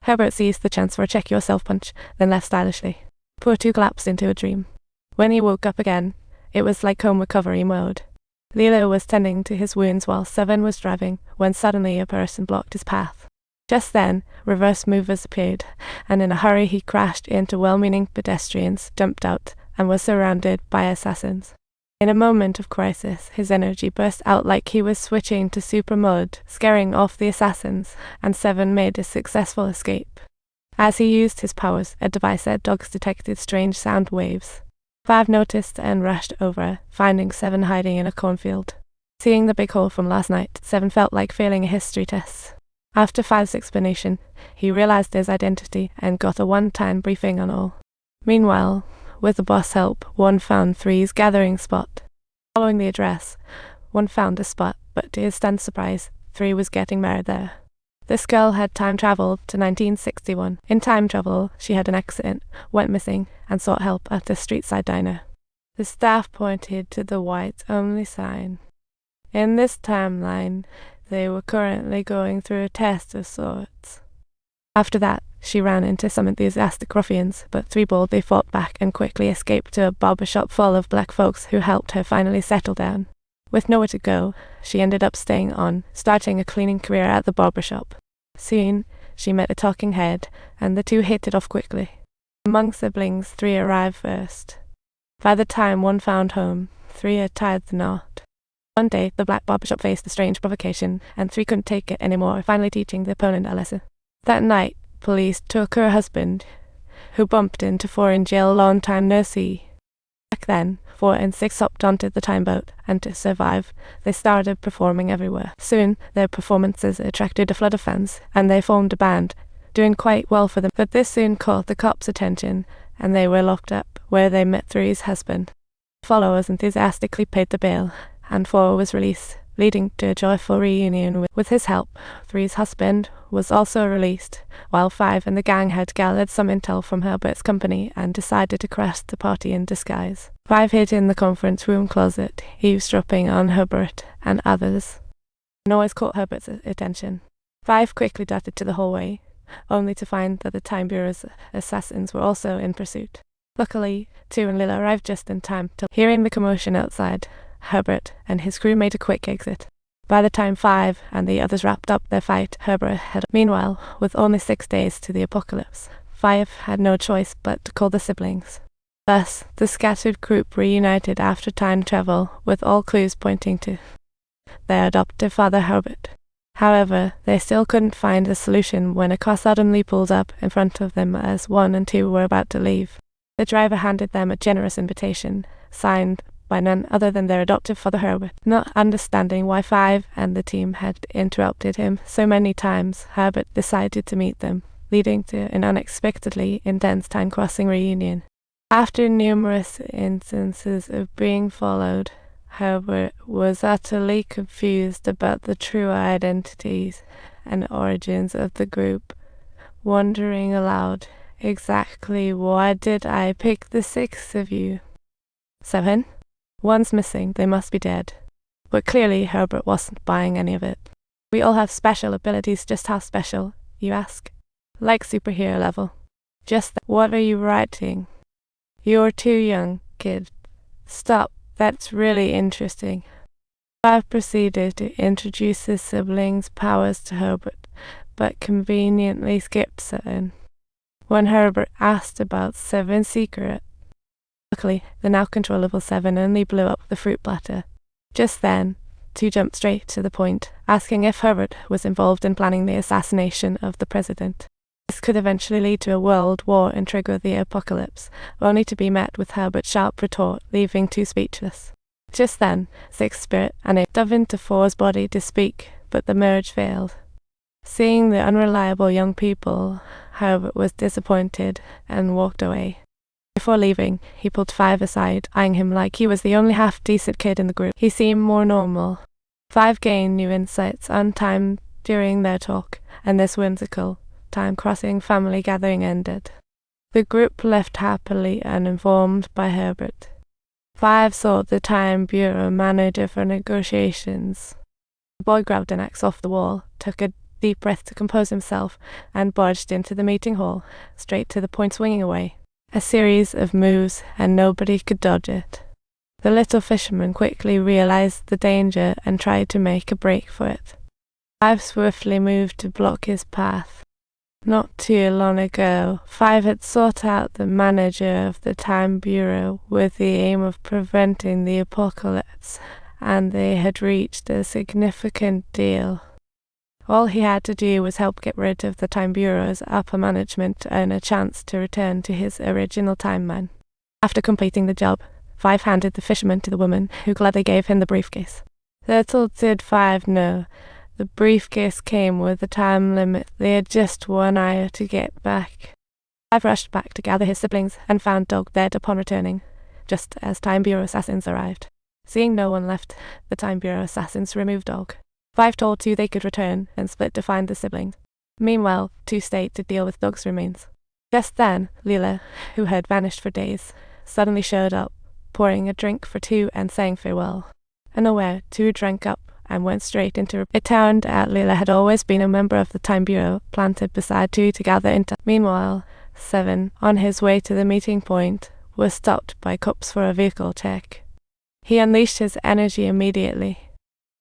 Herbert seized the chance for a check-yourself punch, then left stylishly. Poor two collapsed into a dream. When he woke up again, it was like home recovery mode. Lilo was tending to his wounds while Seven was driving, when suddenly a person blocked his path. Just then, reverse movers appeared, and in a hurry he crashed into well-meaning pedestrians, jumped out, and was surrounded by assassins. In a moment of crisis, his energy burst out like he was switching to super mode, scaring off the assassins, and Seven made a successful escape. As he used his powers, a device at dogs detected strange sound waves. 5 noticed and rushed over, finding Seven hiding in a cornfield. Seeing the big hole from last night, Seven felt like failing a history test. After 5's explanation, he realized his identity and got a one-time briefing on all. Meanwhile, with the boss' help, 1 found 3's gathering spot. Following the address, 1 found a spot, but to his stunned surprise, 3 was getting married there. This girl had time-traveled to 1961. In time travel, she had an accident, went missing, and sought help at a street-side diner. The staff pointed to the white-only sign. In this timeline, they were currently going through a test of sorts. After that, she ran into some enthusiastic ruffians, but 3 boldly fought back and quickly escaped to a barber shop full of black folks who helped her finally settle down. With nowhere to go, she ended up staying on, starting a cleaning career at the barber shop. Soon, she met a talking head, and the two hit it off quickly. Among siblings, 3 arrived first. By the time 1 found home, 3 had tied the knot. One day, the black barbershop faced a strange provocation, and 3 couldn't take it anymore, finally teaching the opponent a lesson. That night, police took her husband, who bumped into 4 in jail long-time nursee. Back then, 4 and 6 hopped onto the time boat, and to survive, they started performing everywhere. Soon, their performances attracted a flood of fans, and they formed a band, doing quite well for them. But this soon caught the cops' attention, and they were locked up, where they met 3's husband. Followers enthusiastically paid the bail, and 4 was released, leading to a joyful reunion. With his help, 3's husband was also released, while 5 and the gang had gathered some intel from Herbert's company and decided to crash the party in disguise. 5 hid in the conference room closet, eavesdropping on Herbert and others. Noise caught Herbert's attention. 5 quickly darted to the hallway, only to find that the Time Bureau's assassins were also in pursuit. Luckily, 2 and Lila arrived just in time to hearing the commotion outside. Herbert and his crew made a quick exit. By the time 5 and the others wrapped up their fight, Herbert had. Meanwhile, with only 6 days to the apocalypse, 5 had no choice but to call the siblings. Thus, the scattered group reunited after time travel, with all clues pointing to their adoptive father Herbert. However, they still couldn't find a solution when a car suddenly pulled up in front of them as 1 and 2 were about to leave. The driver handed them a generous invitation, signed by none other than their adoptive father Herbert. Not understanding why 5 and the team had interrupted him so many times, Herbert decided to meet them, leading to an unexpectedly intense time-crossing reunion. After numerous instances of being followed, Herbert was utterly confused about the true identities and origins of the group, wondering aloud, exactly why did I pick the 6 of you? 7? 1's missing, they must be dead. But clearly Herbert wasn't buying any of it. We all have special abilities, just how special, you ask? Like superhero level. Just that. What are you writing? You're too young, kid. Stop, that's really interesting. 5 proceeded to introduce his siblings' powers to Herbert, but conveniently skipped 7. When Herbert asked about 7's secret, luckily, the now controllable 7 only blew up the fruit platter. Just then, 2 jumped straight to the point, asking if Herbert was involved in planning the assassination of the president. This could eventually lead to a world war and trigger the apocalypse, only to be met with Herbert's sharp retort, leaving 2 speechless. Just then, 6's spirit and it dove into 4's body to speak, but the merge failed. Seeing the unreliable young people, Herbert was disappointed and walked away. Before leaving, he pulled 5 aside, eyeing him like he was the only half-decent kid in the group. He seemed more normal. 5 gained new insights on time during their talk, and this whimsical, time-crossing family gathering ended. The group left happily uninformed by Herbert. 5 sought the Time Bureau manager for negotiations. The boy grabbed an axe off the wall, took a deep breath to compose himself, and barged into the meeting hall, straight to the point, swinging away. A series of moves, and nobody could dodge it. The little fisherman quickly realized the danger and tried to make a break for it. 5 swiftly moved to block his path. Not too long ago, 5 had sought out the manager of the Time Bureau with the aim of preventing the apocalypse, and they had reached a significant deal. All he had to do was help get rid of the Time Bureau's upper management to earn a chance to return to his original time man. After completing the job, 5 handed the fisherman to the woman, who gladly gave him the briefcase. Little did 5 know, the briefcase came with a time limit. They had just 1 hour to get back. 5 rushed back to gather his siblings and found Dog dead upon returning, just as Time Bureau assassins arrived. Seeing no one left, the Time Bureau assassins removed Dog. 5 told 2 they could return and split to find the siblings. Meanwhile, 2 stayed to deal with Dog's remains. Just then, Leela, who had vanished for days, suddenly showed up, pouring a drink for 2 and saying farewell. Unaware, 2 drank up and went straight into it. Turned out Leela had always been a member of the Time Bureau, planted beside 2 to gather into. Meanwhile, 7, on his way to the meeting point, was stopped by cops for a vehicle check. He unleashed his energy immediately,